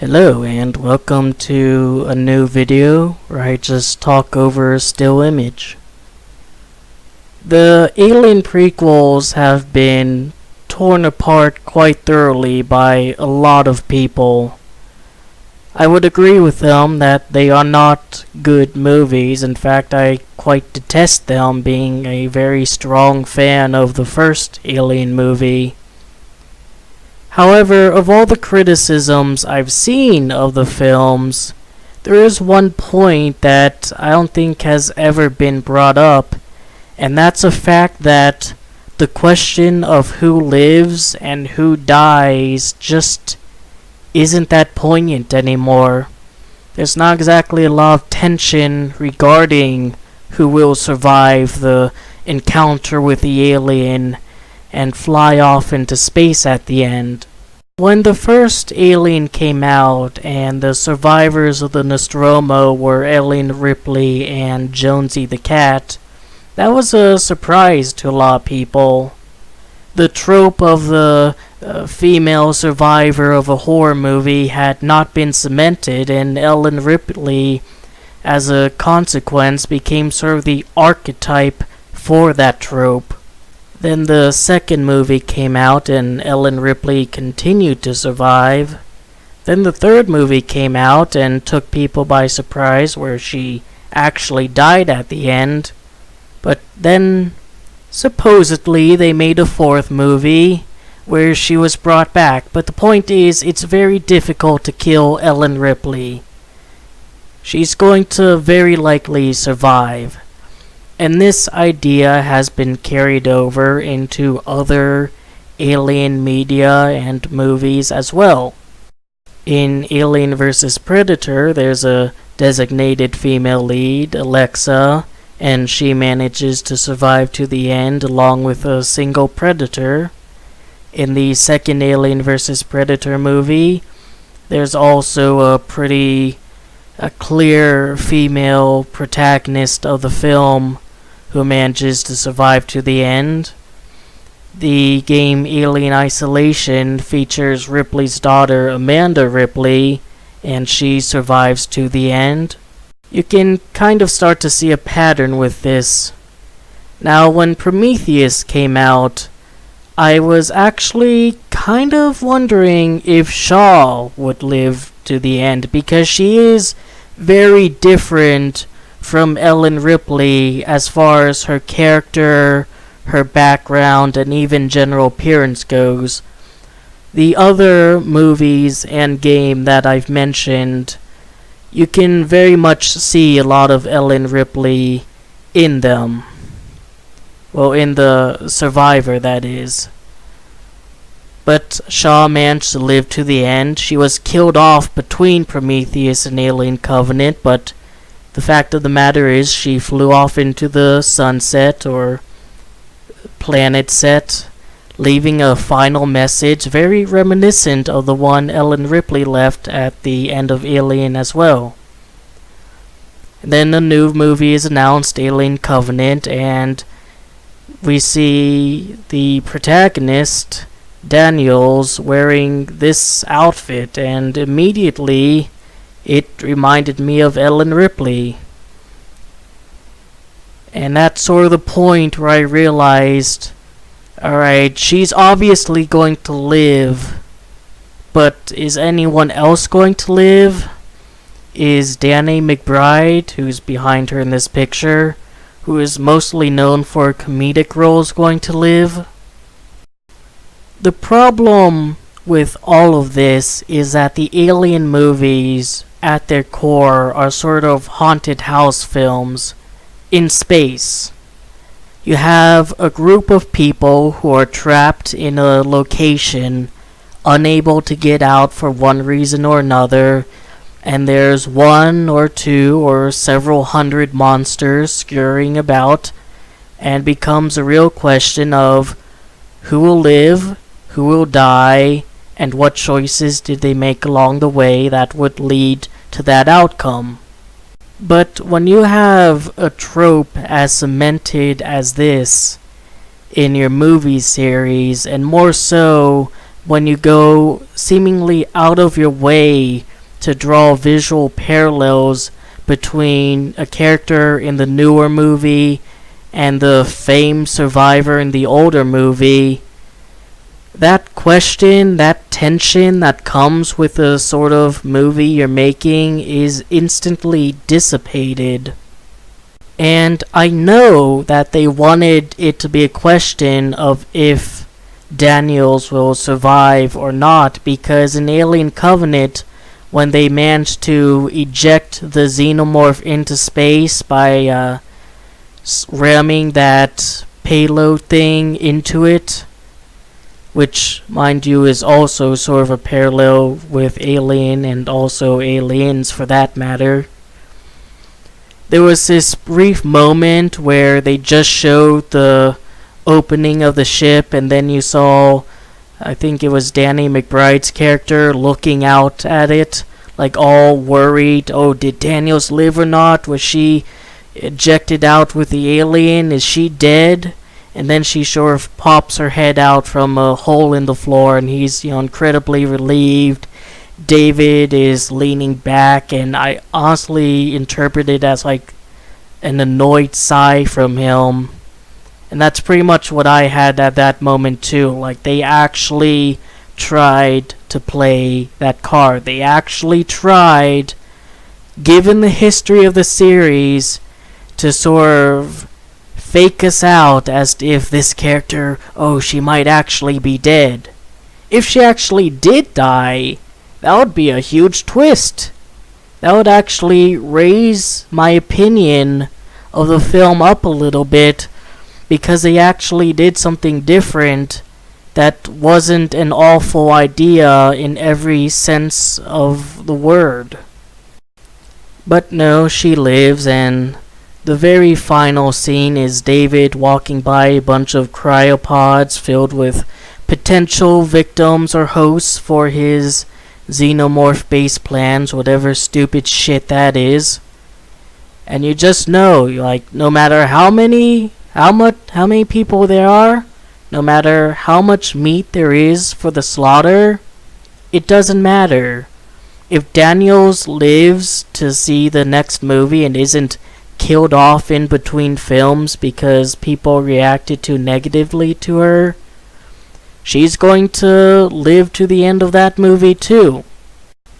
Hello and welcome to a new video where I just talk over a still image. The Alien prequels have been torn apart quite thoroughly by a lot of people. I would agree with them that they are not good movies. In fact, I quite detest them, being a very strong fan of the first Alien movie. However, of all the criticisms I've seen of the films, there is one point that I don't think has ever been brought up, and that's a fact that the question of who lives and who dies just isn't that poignant anymore. There's not exactly a lot of tension regarding who will survive the encounter with the alien and fly off into space at the end. When the first Alien came out and the survivors of the Nostromo were Ellen Ripley and Jonesy the cat, that was a surprise to a lot of people. The trope of the female survivor of a horror movie had not been cemented, and Ellen Ripley, as a consequence, became sort of the archetype for that trope. Then the second movie came out and Ellen Ripley continued to survive. Then the third movie came out and took people by surprise, where she actually died at the end. But then, supposedly, they made a fourth movie where she was brought back. But the point is, it's very difficult to kill Ellen Ripley. She's going to very likely survive. And this idea has been carried over into other Alien media and movies as well. In Alien vs. Predator, there's a designated female lead, Alexa, and she manages to survive to the end along with a single predator. In the second Alien vs. Predator movie, there's also a clear female protagonist of the film who manages to survive to the end. The game Alien Isolation features Ripley's daughter Amanda Ripley, and she survives to the end. You can kind of start to see a pattern with this. Now, when Prometheus came out, I was actually kind of wondering if Shaw would live to the end, because she is very different from Ellen Ripley as far as her character, her background, and even general appearance goes. The other movies and game that I've mentioned, you can very much see a lot of Ellen Ripley in them. Well, in the Survivor, that is. But Shaw managed to live to the end. She was killed off between Prometheus and Alien Covenant, but the fact of the matter is she flew off into the sunset or planet set, leaving a final message very reminiscent of the one Ellen Ripley left at the end of Alien as well. And then a new movie is announced, Alien Covenant, and we see the protagonist, Daniels, wearing this outfit, and immediately it reminded me of Ellen Ripley. And that's sort of the point where I realized, alright, she's obviously going to live, but is anyone else going to live? Is Danny McBride, who's behind her in this picture, who is mostly known for comedic roles, going to live? The problem with all of this is that the Alien movies, at their core, are sort of haunted house films in space. You have a group of people who are trapped in a location, unable to get out for one reason or another, and there's one or two or several hundred monsters scurrying about, and becomes a real question of who will live, who will die, and what choices did they make along the way that would lead to that outcome. But when you have a trope as cemented as this in your movie series, and more so when you go seemingly out of your way to draw visual parallels between a character in the newer movie and the famed survivor in the older movie, that question, that tension that comes with the sort of movie you're making is instantly dissipated. And I know that they wanted it to be a question of if Daniels will survive or not, because in Alien Covenant, when they managed to eject the xenomorph into space by ramming that payload thing into it, which, mind you, is also sort of a parallel with Alien and also Aliens for that matter. There was this brief moment where they just showed the opening of the ship, and then you saw, I think it was Danny McBride's character looking out at it, like all worried. Oh, did Daniels live or not? Was she ejected out with the alien? Is she dead? And then she sort of pops her head out from a hole in the floor, and he's, incredibly relieved. David is leaning back, and I honestly interpret it as like an annoyed sigh from him. And that's pretty much what I had at that moment too. Like, they actually tried to play that card. They actually tried, given the history of the series, to sort of fake us out as if this character, she might actually be dead. If she actually did die, that would be a huge twist. That would actually raise my opinion of the film up a little bit, because they actually did something different that wasn't an awful idea in every sense of the word. But no, she lives, and the very final scene is David walking by a bunch of cryopods filled with potential victims or hosts for his xenomorph base plans, whatever stupid shit that is. And you just know, like, no matter how many people there are, no matter how much meat there is for the slaughter, it doesn't matter. If Daniels lives to see the next movie and isn't killed off in between films because people reacted too negatively to her, she's going to live to the end of that movie too.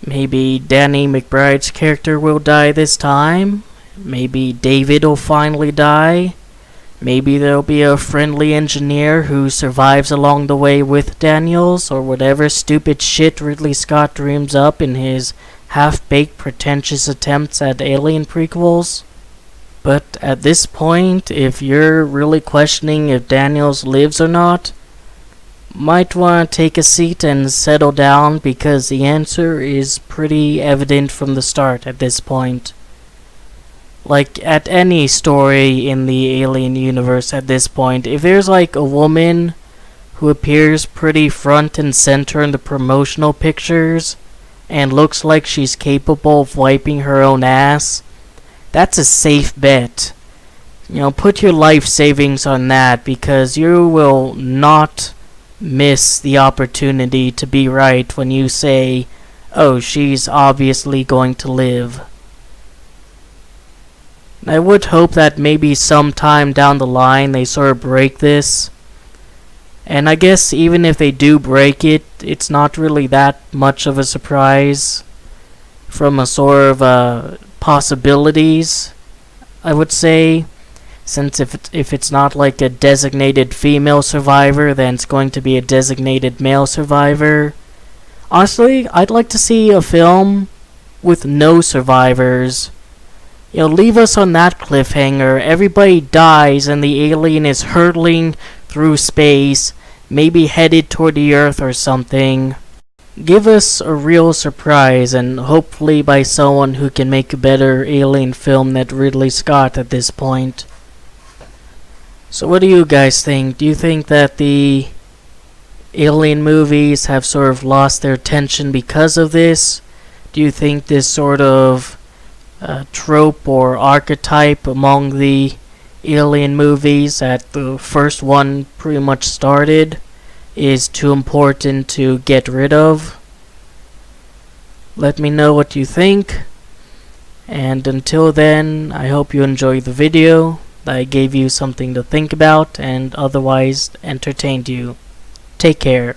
Maybe Danny McBride's character will die this time. Maybe David will finally die. Maybe there'll be a friendly engineer who survives along the way with Daniels, or whatever stupid shit Ridley Scott dreams up in his half-baked pretentious attempts at Alien prequels. But at this point, if you're really questioning if Daniels lives or not, might want to take a seat and settle down, because the answer is pretty evident from the start at this point. Like, at any story in the Alien universe at this point, if there's like a woman who appears pretty front and center in the promotional pictures and looks like she's capable of wiping her own ass, that's a safe bet. Put your life savings on that, because you will not miss the opportunity to be right when you say, oh, she's obviously going to live. I would hope that maybe sometime down the line they sort of break this. And I guess even if they do break it, it's not really that much of a surprise from a sort of possibilities, I would say. Since if it's not like a designated female survivor, then it's going to be a designated male survivor. Honestly, I'd like to see a film with no survivors. Leave us on that cliffhanger. Everybody dies and the alien is hurtling through space, maybe headed toward the Earth or something. Give us a real surprise, and hopefully by someone who can make a better Alien film than Ridley Scott at this point. So what do you guys think? Do you think that the Alien movies have sort of lost their tension because of this? Do you think this sort of trope or archetype among the Alien movies that the first one pretty much started is too important to get rid of? Let me know what you think. And until then, I hope you enjoyed the video, that I gave you something to think about and otherwise entertained you. Take care.